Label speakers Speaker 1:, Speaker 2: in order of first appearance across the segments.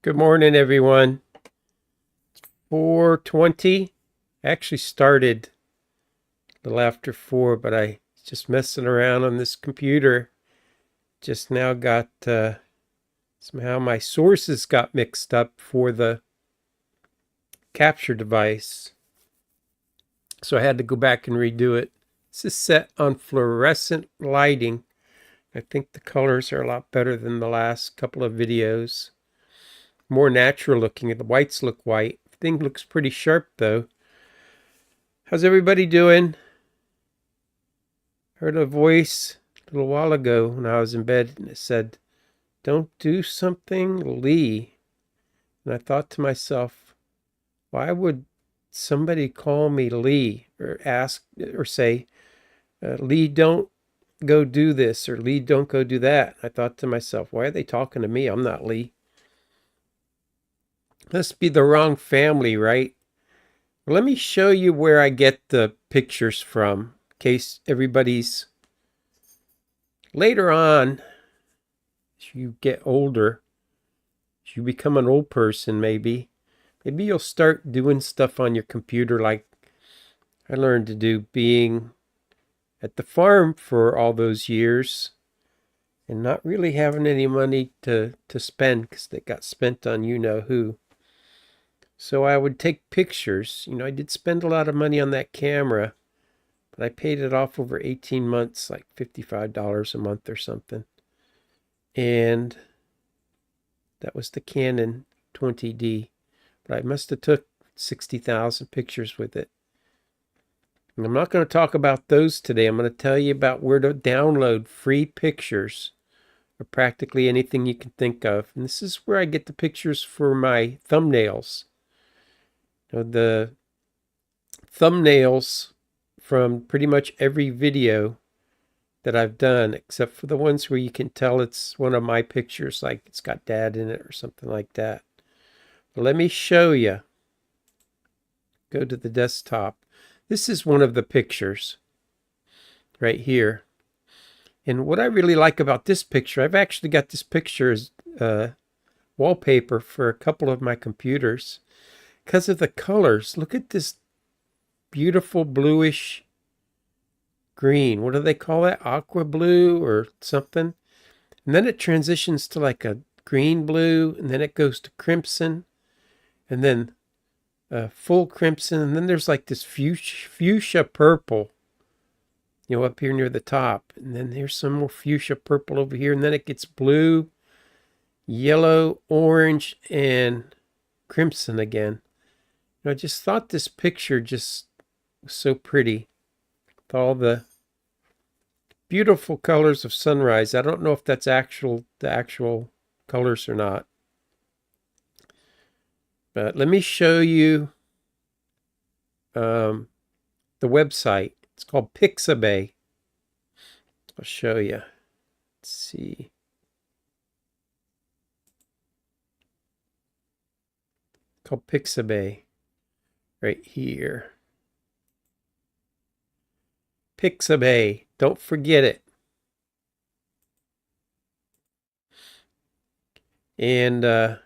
Speaker 1: Good morning, everyone. 4:20. I actually started a little after 4, but I just messing around on this computer. Just now got somehow my sources got mixed up for the capture device, so I had to go back and redo it. This is set on fluorescent lighting. I think the colors are a lot better than the last couple of videos. More natural looking. The whites look white. Thing looks pretty sharp though. How's everybody doing? Heard a voice a little while ago when I was in bed, and it said, "Don't do something, Lee." And I thought to myself, why would somebody call me Lee or ask or say, Lee, don't go do this, or Lee, don't go do that? I thought to myself, why are they talking to me? I'm not Lee. Must be the wrong family, right? Well, let me show you where I get the pictures from, in case everybody's later on, as you get older, as you become an old person, maybe you'll start doing stuff on your computer like I learned to do, being at the farm for all those years and not really having any money to spend because they got spent on you know who. So I would take pictures. I did spend a lot of money on that camera, but I paid it off over 18 months, like $55 a month or something. And that was the Canon 20D. But I must have took 60,000 pictures with it. And I'm not going to talk about those today. I'm going to tell you about where to download free pictures of practically anything you can think of. And this is where I get the pictures for my thumbnails. The thumbnails from pretty much every video that I've done, except for the ones where you can tell it's one of my pictures, like it's got Dad in it or something like that. But let me show you. Go to the desktop. This is one of the pictures right here. And what I really like about this picture, I've actually got this picture as wallpaper for a couple of my computers because of the colors. Look at this beautiful bluish green. What do they call that? Aqua blue or something? And then it transitions to like a green blue, and then it goes to crimson, and then full crimson, and then there's like this fuchsia purple, up here near the top, and then there's some more fuchsia purple over here, and then it gets blue, yellow, orange, and crimson again. I just thought this picture just was so pretty with all the beautiful colors of sunrise. I don't know if that's the actual colors or not. But let me show you the website. It's called Pixabay. I'll show you. Let's see. It's called Pixabay. Right here. Pixabay. Don't forget it. And I've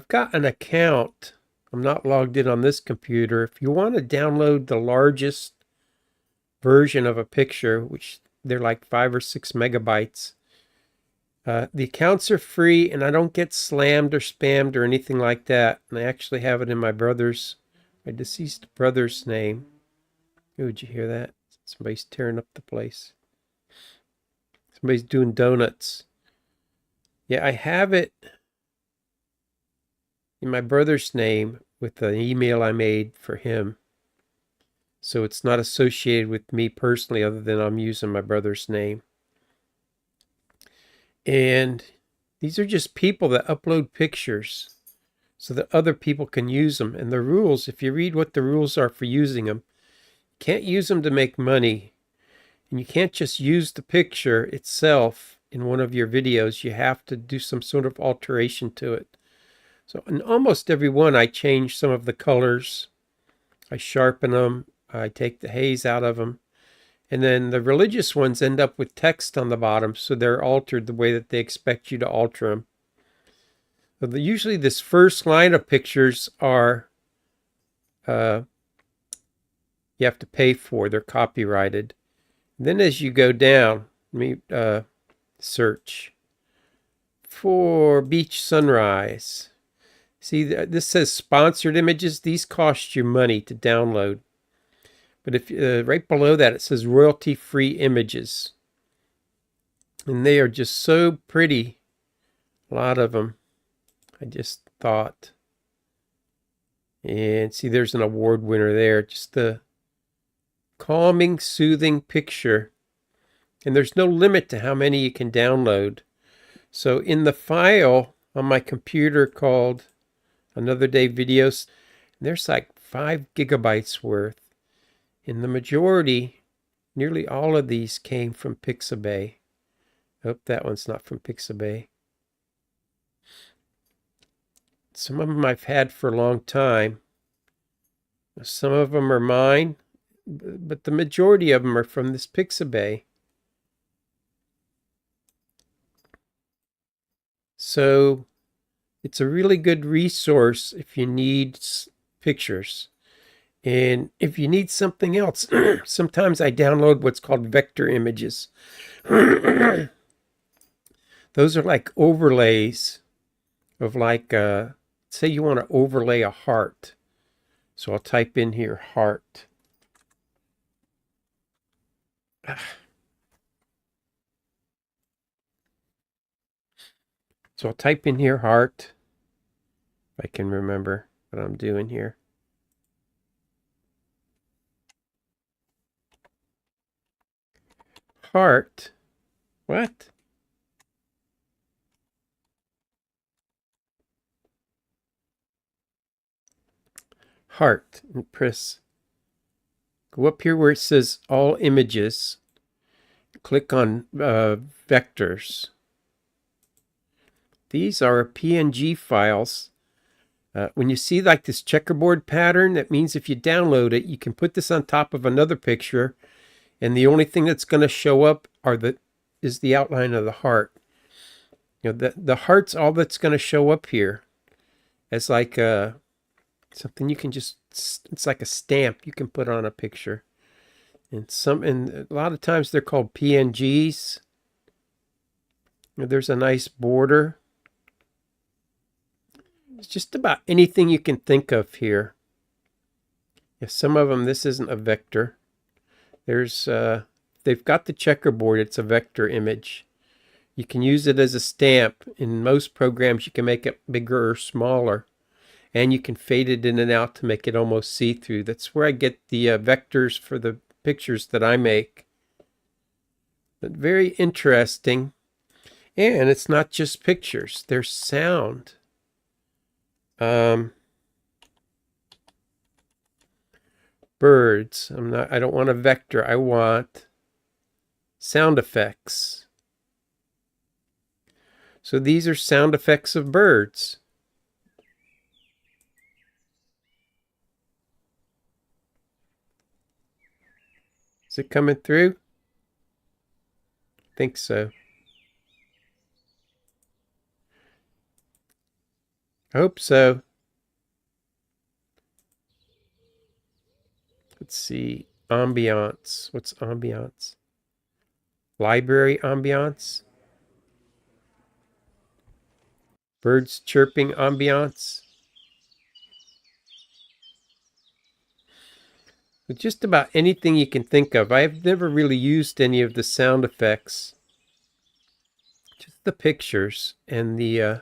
Speaker 1: got an account. I'm not logged in on this computer. If you want to download the largest version of a picture, which they're like 5 or 6 megabytes, the accounts are free, and I don't get slammed or spammed or anything like that. And I actually have it in my deceased brother's name. Oh, did you hear that? Somebody's tearing up the place. Somebody's doing donuts. Yeah, I have it in my brother's name with the email I made for him. So it's not associated with me personally, other than I'm using my brother's name. And these are just people that upload pictures so that other people can use them. And the rules, if you read what the rules are for using them, you can't use them to make money. And you can't just use the picture itself in one of your videos. You have to do some sort of alteration to it. So in almost every one, I change some of the colors. I sharpen them. I take the haze out of them. And then the religious ones end up with text on the bottom, so they're altered the way that they expect you to alter them. Usually this first line of pictures are you have to pay for. They're copyrighted. Then as you go down, let me search for beach sunrise. See, this says sponsored images. These cost you money to download. But if right below that, it says royalty-free images. And they are just so pretty. A lot of them. I just thought. And see, there's an award winner there. Just the calming, soothing picture. And there's no limit to how many you can download. So in the file on my computer called Another Day Videos, there's like 5 gigabytes worth. And the majority, nearly all of these came from Pixabay. Oh, that one's not from Pixabay. Some of them I've had for a long time. Some of them are mine, but the majority of them are from this Pixabay. So it's a really good resource if you need pictures. And if you need something else, sometimes I download what's called vector images. Those are like overlays of like, say you want to overlay a heart. So I'll type in here heart. So I'll type in here heart, if I can remember what I'm doing here. Heart. What? Heart. And press. Go up here where it says all images. Click on vectors. These are PNG files. When you see like this checkerboard pattern, that means if you download it, you can put this on top of another picture, and the only thing that's going to show up is the outline of the heart. You know, the heart's all that's going to show up here as like something you can just, it's like a stamp you can put on a picture. And a lot of times they're called PNGs. There's a nice border. It's just about anything you can think of here. Yeah, some of them, this isn't a vector. There's, they've got the checkerboard, it's a vector image. You can use it as a stamp. In most programs, you can make it bigger or smaller. And you can fade it in and out to make it almost see-through. That's where I get the vectors for the pictures that I make. But very interesting. And it's not just pictures, there's sound. Birds. I don't want a vector. I want sound effects. So these are sound effects of birds. Is it coming through? I think so. I hope so. Let's see. Ambiance. What's ambiance? Library ambiance. Birds chirping ambiance. But just about anything you can think of. I've never really used any of the sound effects. Just the pictures and the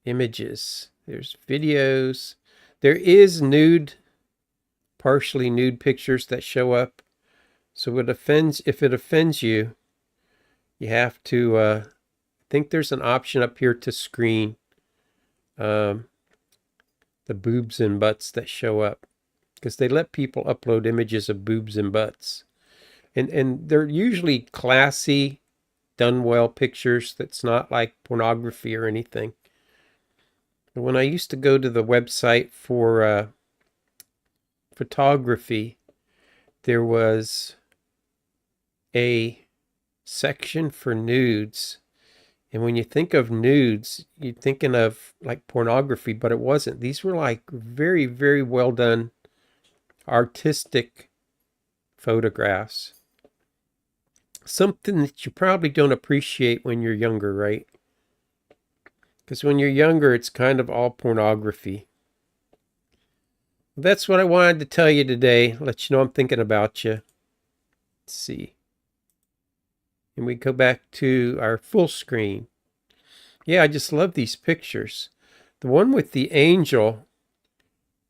Speaker 1: images. There's videos. There is nude, partially nude pictures that show up. So if it offends you, you have to, I think there's an option up here to screen the boobs and butts that show up. Because they let people upload images of boobs and butts. And they're usually classy, done well pictures that's not like pornography or anything. When I used to go to the website for photography, there was a section for nudes, And when you think of nudes, you're thinking of like pornography, but it wasn't. These were like very, very well done artistic photographs. Something that you probably don't appreciate when you're younger, right? Because when you're younger, it's kind of all pornography. That's what I wanted to tell you today. Let you know I'm thinking about you. Let's see. And we go back to our full screen. Yeah, I just love these pictures. The one with the angel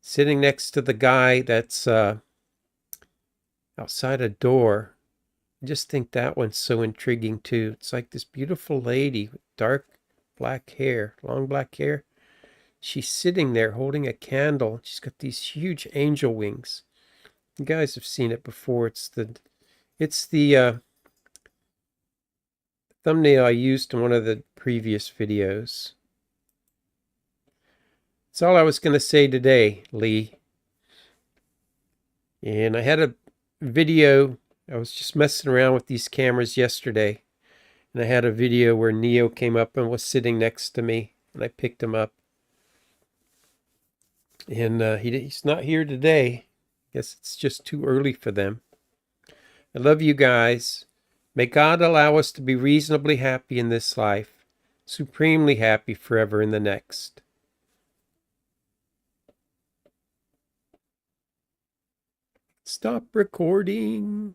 Speaker 1: sitting next to the guy that's outside a door. I just think that one's so intriguing too. It's like this beautiful lady with dark black hair, long black hair. She's sitting there holding a candle. She's got these huge angel wings. You guys have seen it before. It's the thumbnail I used in one of the previous videos. That's all I was going to say today, Lee. And I had a video. I was just messing around with these cameras yesterday. And I had a video where Neo came up and was sitting next to me. And I picked him up. And he's not here today. Guess it's just too early for them. I love you guys. May God allow us to be reasonably happy in this life, supremely happy forever in the next. Stop recording.